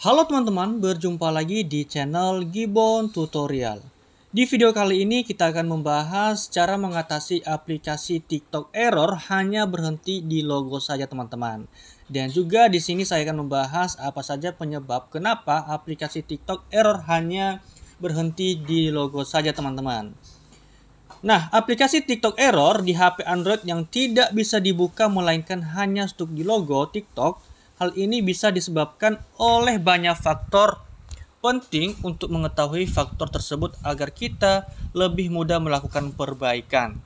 Halo teman-teman, berjumpa lagi di channel Gibbon Tutorial. Di video kali ini kita akan membahas cara mengatasi aplikasi TikTok error hanya berhenti di logo saja teman-teman. Dan juga di sini saya akan membahas apa saja penyebab kenapa aplikasi TikTok error hanya berhenti di logo saja teman-teman. Nah, aplikasi TikTok error di HP Android yang tidak bisa dibuka melainkan hanya stuck di logo TikTok. Hal ini bisa disebabkan oleh banyak faktor. Penting untuk mengetahui faktor tersebut agar kita lebih mudah melakukan perbaikan.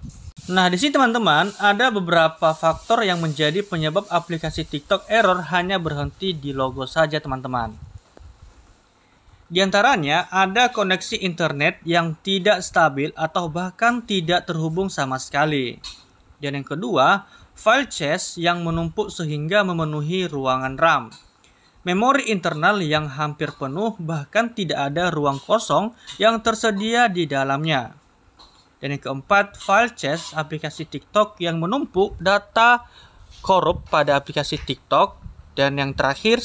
Nah, di sini teman-teman ada beberapa faktor yang menjadi penyebab aplikasi TikTok error hanya berhenti di logo saja teman-teman. Di antaranya ada koneksi internet yang tidak stabil atau bahkan tidak terhubung sama sekali. Dan yang kedua, file cache yang menumpuk sehingga memenuhi ruangan RAM. Memori internal yang hampir penuh bahkan tidak ada ruang kosong yang tersedia di dalamnya. Dan yang keempat, file cache aplikasi TikTok yang menumpuk data korup pada aplikasi TikTok. Dan yang terakhir,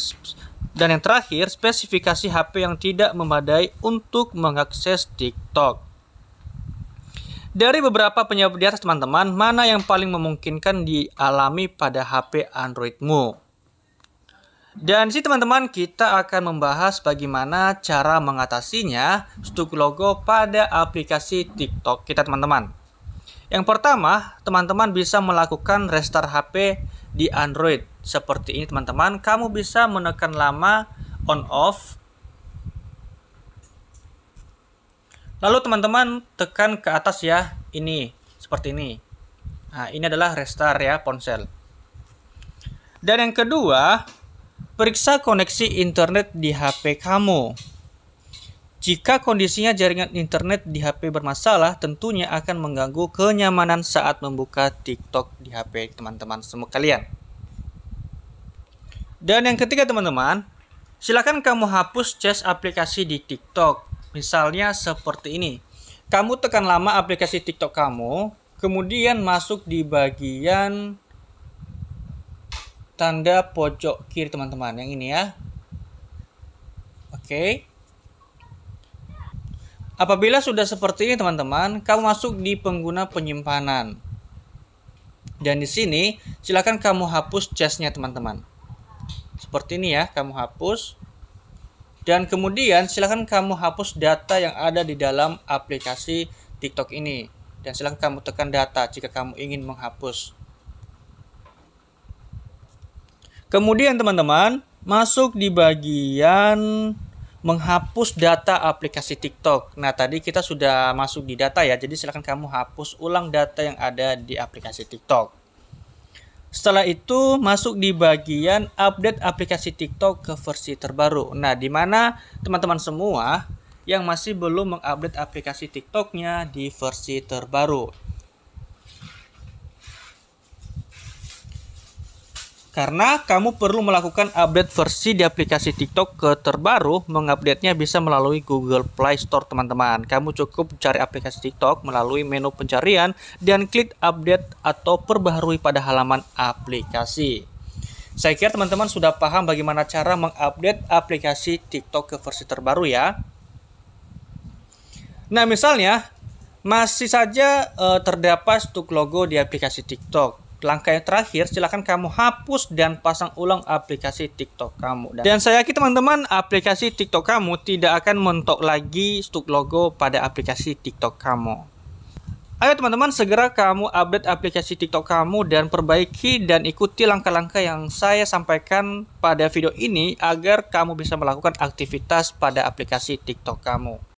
spesifikasi HP yang tidak memadai untuk mengakses TikTok. Dari beberapa penyebab di atas teman-teman, mana yang paling memungkinkan dialami pada HP Androidmu? Dan di sini teman-teman kita akan membahas bagaimana cara mengatasinya stuck logo pada aplikasi TikTok kita teman-teman. Yang pertama, teman-teman bisa melakukan restart HP di Android. Seperti ini teman-teman, kamu bisa menekan lama on off. Lalu teman-teman tekan ke atas ya, ini seperti ini. Nah, ini adalah restart ya ponsel. Dan yang kedua, periksa koneksi internet di HP kamu. Jika kondisinya jaringan internet di HP bermasalah, tentunya akan mengganggu kenyamanan saat membuka TikTok di HP teman-teman semua kalian. Dan yang ketiga teman-teman, silakan kamu hapus cache aplikasi di TikTok. Misalnya seperti ini. Kamu tekan lama aplikasi TikTok kamu, kemudian masuk di bagian tanda pojok kiri teman-teman, yang ini ya. Oke. Apabila sudah seperti ini teman-teman, kamu masuk di pengguna penyimpanan. Dan di sini silakan kamu hapus cache-nya teman-teman. Seperti ini ya, kamu hapus. Dan kemudian silakan kamu hapus data yang ada di dalam aplikasi TikTok ini. Dan silakan kamu tekan data jika kamu ingin menghapus. Kemudian teman-teman, masuk di bagian menghapus data aplikasi TikTok. Nah, tadi kita sudah masuk di data ya. Jadi silakan kamu hapus ulang data yang ada di aplikasi TikTok. Setelah itu masuk di bagian update aplikasi TikTok ke versi terbaru. Nah, di mana teman-teman semua yang masih belum mengupdate aplikasi TikToknya di versi terbaru. Karena kamu perlu melakukan update versi di aplikasi TikTok ke terbaru, mengupdate-nya bisa melalui Google Play Store teman-teman. Kamu cukup cari aplikasi TikTok melalui menu pencarian dan klik update atau perbaharui pada halaman aplikasi. Saya kira teman-teman sudah paham bagaimana cara mengupdate aplikasi TikTok ke versi terbaru ya. Nah, misalnya masih saja terdapat stuck logo di aplikasi TikTok. Langkah yang terakhir, silakan kamu hapus dan pasang ulang aplikasi TikTok kamu. Dan saya yakin teman-teman, aplikasi TikTok kamu tidak akan mentok lagi stuck logo pada aplikasi TikTok kamu. Ayo teman-teman, segera kamu update aplikasi TikTok kamu dan perbaiki dan ikuti langkah-langkah yang saya sampaikan pada video ini agar kamu bisa melakukan aktivitas pada aplikasi TikTok kamu.